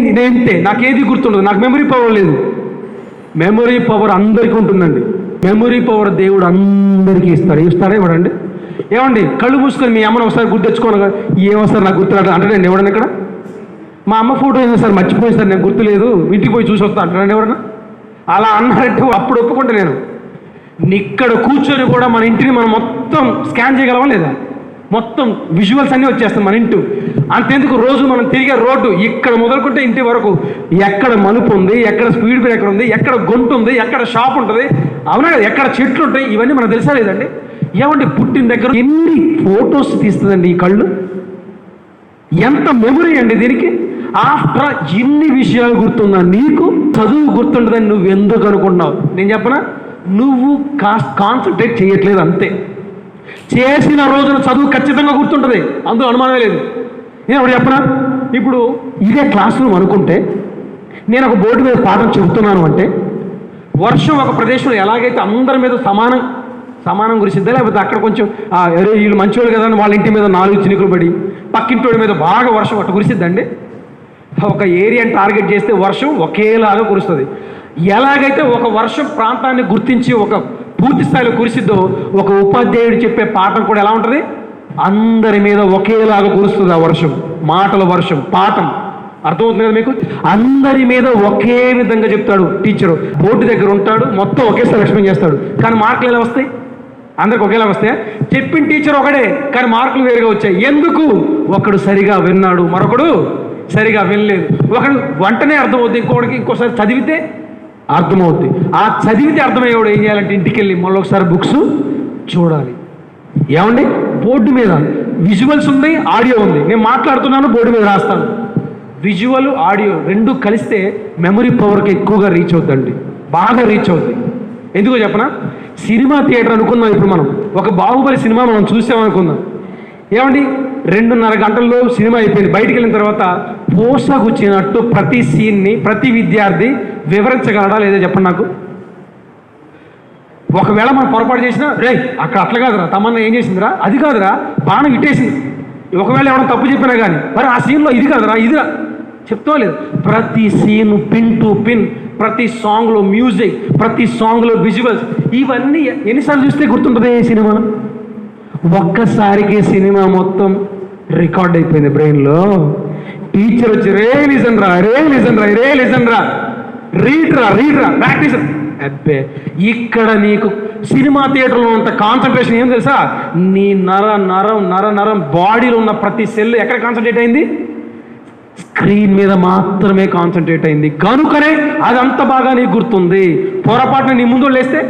నేనంతే, నాకేది గుర్తుండదు, నాకు మెమరీ పవర్ లేదు. మెమరీ పవర్ అందరికీ ఉంటుందండి. మెమరీ పవర్ దేవుడు అందరికీ ఇస్తాడా ఇవ్వడండి? ఏమండి, కళ్ళు మూసుకొని మీ అమ్మను ఒకసారి గుర్తు తెచ్చుకోను, ఏమొస్తారు నాకు గుర్తురాడు అంటాడండి ఎవడన్నా? ఇక్కడ మా అమ్మ ఫోటో ఏదో సార్ మర్చిపోయింది సార్, నేను గుర్తులేదు, ఇంటికి పోయి చూసి వస్తా అంటాడండి ఎవడన్నా? అలా అన్నారంటే అప్పుడు ఒప్పుకుంటా నేను. ఇక్కడ కూర్చొని కూడా మన ఇంటిని మనం మొత్తం స్కాన్ చేయగలమా లేదా? మొత్తం విజువల్స్ అన్నీ వచ్చేస్తాం మన ఇంటి. అంతెందుకు, రోజు మనం తిరిగే రోడ్డు ఇక్కడ మొదలుకుంటే ఇంటి వరకు ఎక్కడ మలుపు ఉంది, ఎక్కడ స్పీడ్ బ్రేకర్ ఉంది, ఎక్కడ గొంతు ఉంది, ఎక్కడ షాప్ ఉంటుంది, అవునా కదా, ఎక్కడ చెట్లు ఉంటాయి, ఇవన్నీ మనకు తెలుసా లేదండి? ఏమండి, పుట్టిన దగ్గర ఎన్ని ఫొటోస్ తీస్తుందండి ఈ కళ్ళు. ఎంత మెమరీ అండి దీనికి. ఆఫ్టర్ ఇన్ని విషయాలు గుర్తుందా నీకు? చదువు గుర్తుండదని నువ్వు ఎందుకు అనుకుంటున్నావు? నేను చెప్పనా, నువ్వు కాన్సన్ట్రేట్ చేయట్లేదు అంతే. చేసిన రోజున చదువు ఖచ్చితంగా గుర్తుంటుంది, అందులో అనుమానమే లేదు. నేను ఒకటి చెప్పనా, ఇప్పుడు ఇదే క్లాస్ రూమ్ అనుకుంటే నేను ఒక బోర్డు మీద పాఠం చెబుతున్నాను అంటే వర్షం ఒక ప్రదేశంలో ఎలాగైతే అందరి మీద సమానం కురిసిద్దా, లేకపోతే అక్కడ కొంచెం వీళ్ళు మంచివాళ్ళు కదా అని వాళ్ళ ఇంటి మీద 4 చినుకులు పడి పక్కింటి మీద బాగా వర్షం అట్లా కురిసిద్దండి? ఒక ఏరియాని టార్గెట్ చేస్తే వర్షం ఒకేలాగా కురుస్తుంది. ఎలాగైతే ఒక వర్షం ప్రాంతాన్ని గుర్తించి ఒక పూర్తి స్థాయిలో కురిసిద్దో, ఒక ఉపాధ్యాయుడు చెప్పే పాఠం కూడా ఎలా ఉంటుంది? అందరి మీద ఒకేలాగా కురుస్తుంది ఆ వర్షం. మాటల వర్షం, పాఠం అర్థమవుతుంది కదా మీకు? అందరి మీద ఒకే విధంగా చెప్తాడు టీచరు. బోర్డు దగ్గర ఉంటాడు, మొత్తం ఒకేసారి ఎక్స్ప్లెయిన్ చేస్తాడు, కానీ మార్కులు ఎలా వస్తాయి? అందరికి ఒకేలా వస్తాయి. చెప్పిన టీచర్ ఒకడే, కానీ మార్కులు వేరుగా వచ్చాయి. ఎందుకు? ఒకడు సరిగా విన్నాడు, మరొకడు సరిగా వినలేదు. ఒకడు వెంటనే అర్థమవుతుంది, ఇంకోసారి చదివితే అర్థమవుద్ది. ఆ చదివితే అర్థమయ్యేవాడు ఏం చేయాలంటే ఇంటికి వెళ్ళి మళ్ళీ ఒకసారి బుక్స్ చూడాలి. ఏమండి, బోర్డు మీద విజువల్స్ ఉంది, ఆడియో ఉంది. నేను మాట్లాడుతున్నాను, బోర్డు మీద రాస్తాను. విజువల్ ఆడియో రెండు కలిస్తే మెమరీ పవర్కి ఎక్కువగా రీచ్ అవుతుందండి, బాగా రీచ్ అవుతుంది. ఎందుకో చెప్పనా, సినిమా థియేటర్ అనుకుందాం. ఇప్పుడు మనం ఒక బాహుబలి సినిమా మనం చూసామనుకుందాం. ఏమండి, 2.5 గంటల్లో సినిమా అయిపోయింది. బయటికి వెళ్ళిన తర్వాత పోసగుచ్చినట్టు ప్రతి సీన్ని ప్రతి విద్యార్థి వివరించగలడా లేదా చెప్పండి నాకు? ఒకవేళ మనం పొరపాటు చేసినా, రే అక్కడ అట్లా కాదురా, తమన్నా ఏం చేసిందిరా, అది కాదురా, బాణం ఇట్టేసింది. ఒకవేళ ఎవరైనా తప్పు చెప్పినా కానీ, మరి ఆ సీన్లో ఇది కాదురా, ఇదిరా చెప్తా లేదు. ప్రతి సీన్ పిన్ టు పిన్, ప్రతి సాంగ్లో మ్యూజిక్, ప్రతి సాంగ్లో విజువల్స్, ఇవన్నీ ఎన్నిసార్లు చూస్తే గుర్తుంటుంది సినిమా? ఒక్కసారికి సినిమా మొత్తం రికార్డ్ అయిపోయింది బ్రెయిన్లో. టీచర్ వచ్చి రే లిజన్ రా, రీడ్రా ప్రాక్టీస్. అబ్బే, ఇక్కడ నీకు సినిమా థియేటర్లో అంత కాన్సన్ట్రేషన్ ఏం తెలుసా? నీ నరం బాడీలో ఉన్న ప్రతి సెల్ ఎక్కడ కాన్సన్ట్రేట్ అయింది? స్క్రీన్ మీద మాత్రమే కాన్సన్ట్రేట్ అయింది. కనుకనే అది అంత బాగా నీకు గుర్తుంది. పొరపాటున నీ ముందు లేస్తే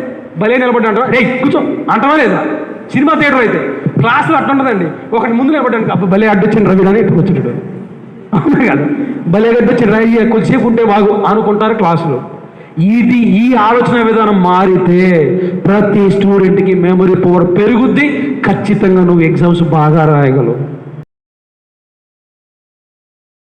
భలే నిలబడ్డా అంటావా, రే కూర్చో అంటావా లేదా? సినిమా థియేటర్ అయితే క్లాసులో అట్లా ఉంటుందండి. ఒకటి ముందు నిలబడ్డానికి అబ్బా భలే అడ్డొచ్చిన రవి కానీ ఇటు వచ్చేటాడు, అవునా కదా, భలే అడ్డొచ్చిన రవి కొద్దిసేపు ఉంటే బాగు అనుకుంటారు క్లాసులో. ఈ ఆలోచన విధానం మారితే ప్రతి స్టూడెంట్కి మెమరీ పవర్ పెరుగుద్ది. ఖచ్చితంగా నువ్వు ఎగ్జామ్స్ బాగా రాయగలవు.